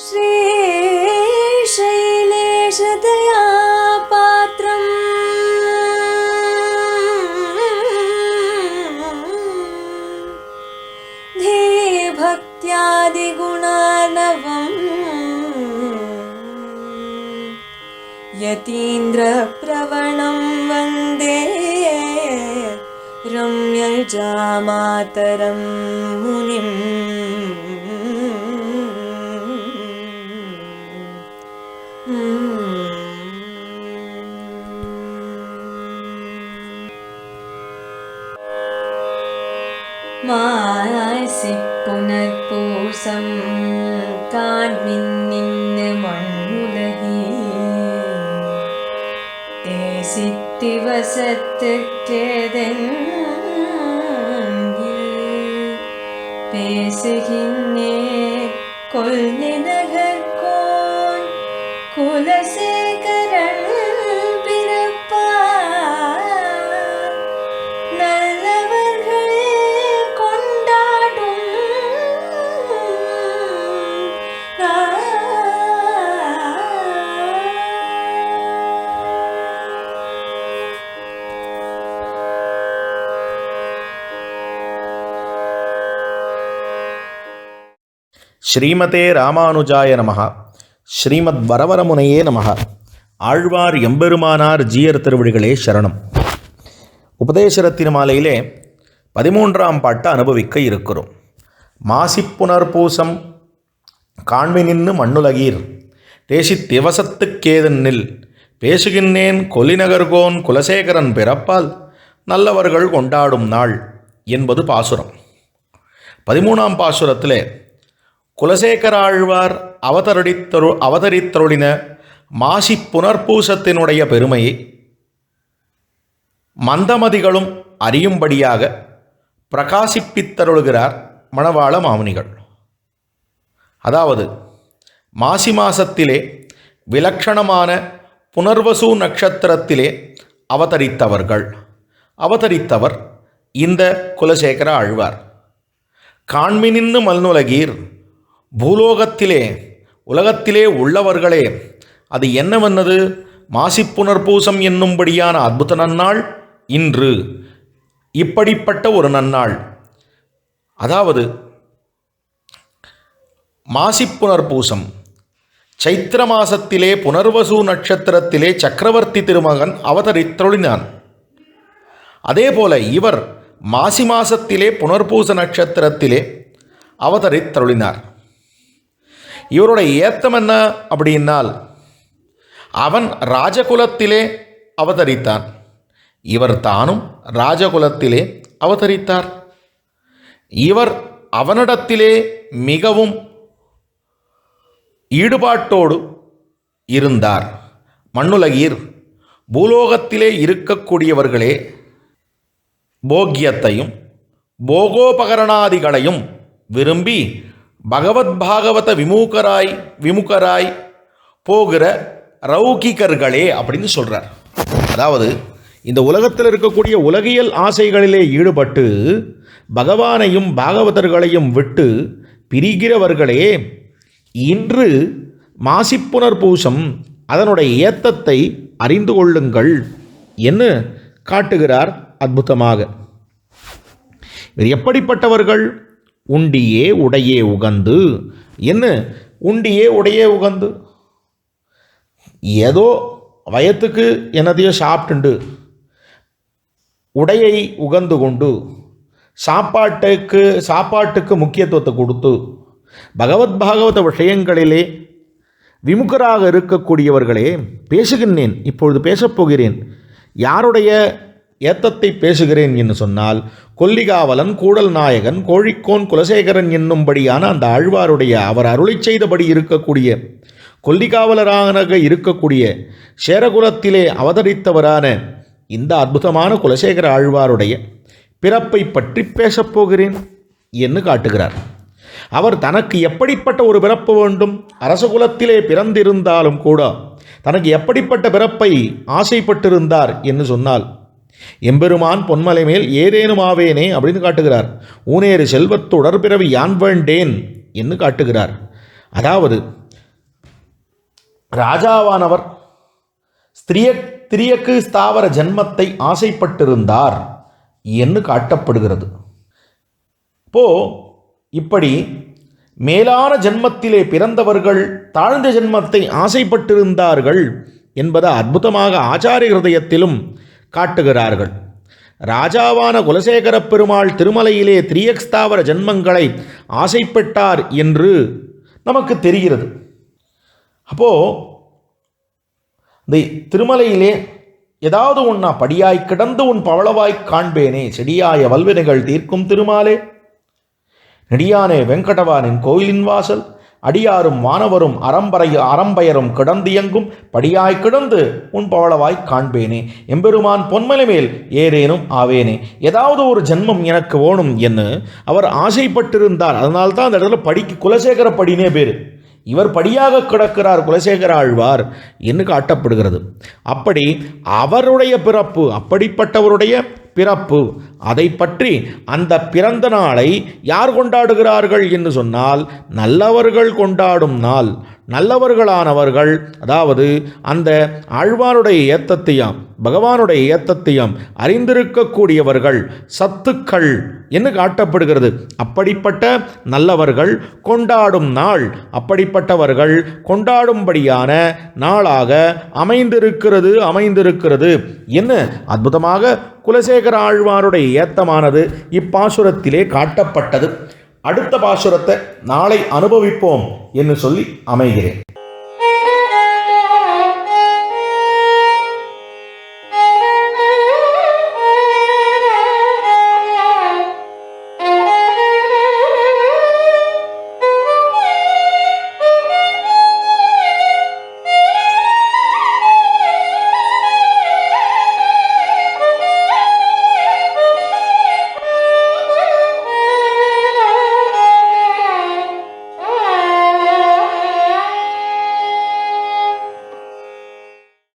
श्रीशैलेशदया पात्रम् धीभक्त्यादिगुणार्णवम् यतीन्द्रप्रवणं वन्दे रम्यजामातरं मुनिम्। மாசி புனர்பூசம் காண்மின்னின்னு மண்ணுலகி தேசித்திவசத்துக்கேதென் பேசுகின்னே கொல்நினகர்கோன் குலசேகரன் பிறப்பார் நல்லவர்கள் கொண்டாடும் ஸ்ரீமதே ராமானுஜாய நமஹ. ஸ்ரீமத் வரவரமுனையே நமஹ. ஆழ்வார் எம்பெருமானார் ஜீயர் திருவடிகளே சரணம். உபதேசரத்தின மாலையிலே 13ஆம் பாட்டை அனுபவிக்க இருக்கிறோம். மாசிப்புனர்பூசம் காண்மினின்னு மண்ணுலகீர் தேசித் திவசத்துக்கேதென்னில் பேசுகின்னேன் கொல்லிநகர்கோன் குலசேகரன் பிறப்பால் நல்லவர்கள் கொண்டாடும் நாள் என்பது பாசுரம். 13ஆம் பாசுரத்திலே குலசேகர ஆழ்வார் அவதரித்தருளின மாசி புனர்பூசத்தினுடைய பெருமையை மந்தமதிகளும் அறியும்படியாக பிரகாசிப்பித்தருளுகிறார் மணவாள மாமுனிகள். அதாவது மாசி மாசத்திலே விலட்சணமான புனர்வசு நட்சத்திரத்திலே அவதரித்தவர் இந்த குலசேகர ஆழ்வார். காண்மினின்னு மல்னுலகீர் பூலோகத்திலே உலகத்திலே உள்ளவர்களே அது என்னவென்னது மாசிப்புனர்பூசம் என்னும்படியான அற்புத நன்னாள் இன்று. இப்படிப்பட்ட ஒரு நன்னாள், அதாவது மாசிப்புனர்பூசம் சைத்திர மாசத்திலே புனர்வசு நட்சத்திரத்திலே சக்கரவர்த்தி திருமகன் அவதரித்தருளினான். அதேபோல இவர் மாசி மாசத்திலே புனர்பூச நட்சத்திரத்திலே அவதரித்தருளினார். இவருடைய ஏத்தம் என்ன அப்படின்னால், அவன் ராஜகுலத்திலே அவதரித்தான், இவர் தானும் ராஜகுலத்திலே அவதரித்தார். இவர் அவனிடத்திலே மிகவும் ஈடுபாட்டோடு இருந்தார். மண்ணுலகீர் பூலோகத்திலே இருக்கக்கூடியவர்களே போக்கியத்தையும் போகோபகரணாதிகளையும் விரும்பி பகவத் பாகவத விமுகராய் போகிற ரௌகிகர்களே அப்படின்னு சொல்கிறார். அதாவது இந்த உலகத்தில் இருக்கக்கூடிய உலகியல் ஆசைகளிலே ஈடுபட்டு பகவானையும் பாகவதர்களையும் விட்டு பிரிகிறவர்களே இன்று மாசிப்புனர்பூசம் அதனுடைய ஏத்தத்தை அறிந்து கொள்ளுங்கள் என்று காட்டுகிறார் அற்புதமாக. இவர் எப்படிப்பட்டவர்கள்? உண்டியே உடையே உகந்து என்ன? உண்டியே உடையே உகந்து ஏதோ வயத்துக்கு என்னதையோ சாப்பிட்டுண்டு உடையை உகந்து கொண்டு சாப்பாட்டுக்கு முக்கியத்துவத்தை கொடுத்து பகவத் பாகவத விஷயங்களிலே விமுகராக இருக்கக்கூடியவர்களே பேசுகின்றேன், இப்பொழுது பேசப்போகிறேன். யாருடைய ஏத்தத்தை பேசுகிறேன் என்று சொன்னால், கொல்லிகாவலன் கூடல் நாயகன் கோழிக்கோன் குலசேகரன் என்னும்படியான அந்த ஆழ்வாருடைய அவர் அருளை செய்தபடி இருக்கக்கூடிய கொல்லிகாவலராக இருக்கக்கூடிய சேரகுலத்திலே அவதரித்தவரான இந்த அற்புதமான குலசேகர ஆழ்வாருடைய பிறப்பை பற்றி பேசப்போகிறேன் என்று காட்டுகிறார். அவர் தனக்கு எப்படிப்பட்ட ஒரு பிறப்பு வேண்டும், அரசகுலத்திலே பிறந்திருந்தாலும் கூட தனக்கு எப்படிப்பட்ட பிறப்பை ஆசைப்பட்டிருந்தார் என்று சொன்னால், எம்பெருமான் பொன்மலை மேல் ஏதேனும் ஆவேனே அப்படின்னு காட்டுகிறார். ஊனேறு செல்வத்துடர் பிறவி யான் வேண்டேன் என்று காட்டுகிறார். அதாவது ராஜாவானவர் திரியக்கு ஸ்தாவர ஜன்மத்தை ஆசைப்பட்டிருந்தார் என்று காட்டப்படுகிறது. இப்படி மேலான ஜென்மத்திலே பிறந்தவர்கள் தாழ்ந்த ஜென்மத்தை ஆசைப்பட்டிருந்தார்கள் என்பதை அற்புதமாக ஆச்சாரிய ஹிருதயத்திலும் காட்டுகிறார்கள். ராஜாவான குலசேகர பெருமாள் திருமலையிலே திரியக்ஸ்தாவர ஜென்மங்களை ஆசைப்பட்டார் என்று நமக்கு தெரிகிறது. இந்த திருமலையிலே ஏதாவது ஒன்றா படியாய் கிடந்து உன் பவளவாய் காண்பேனே, செடியாய வல்வினைகள் தீர்க்கும் திருமாலே, நெடியானே வெங்கடவானின் கோயிலின் வாசல், அடியாரும் வானவரும் அறம்பயரும் கிடந்தியங்கும் படியாய் கிடந்து உன் பவளவாய் காண்பேனே, எம்பெருமான் பொன்மலை மேல் ஏறேனும் ஆவேனே. ஏதாவது ஒரு ஜென்மம் எனக்கு வேணும் என்று அவர் ஆசைப்பட்டிருந்தார். அதனால்தான் அந்த இடத்துல குலசேகர படினே பேர். இவர் படியாக கிடக்கிறார் குலசேகர ஆழ்வார் என்று காட்டப்படுகிறது. அப்படி அவருடைய பிறப்பு, அப்படிப்பட்டவருடைய பிறப்பு, அதை பற்றி அந்த பிறந்த நாளை யார் கொண்டாடுகிறார்கள் என்று சொன்னால் நல்லவர்கள் கொண்டாடும் நாள். நல்லவர்களானவர்கள், அதாவது அந்த ஆழ்வாருடைய ஏத்தத்தையும் பகவானுடைய ஏத்தத்தையும் அறிந்திருக்கக்கூடியவர்கள் சத்துக்கள் என்று காட்டப்படுகிறது. அப்படிப்பட்ட நல்லவர்கள் கொண்டாடும் நாள், அப்படிப்பட்டவர்கள் கொண்டாடும்படியான நாளாக அமைந்திருக்கிறது என்று அற்புதமாக குலசேகர ஆழ்வாருடைய ஏத்தமானது இப்பாசுரத்திலே காட்டப்பட்டது. அடுத்த பாசுரத்தை நாளை அனுபவிப்போம் என்று சொல்லி அமைகிறேன்.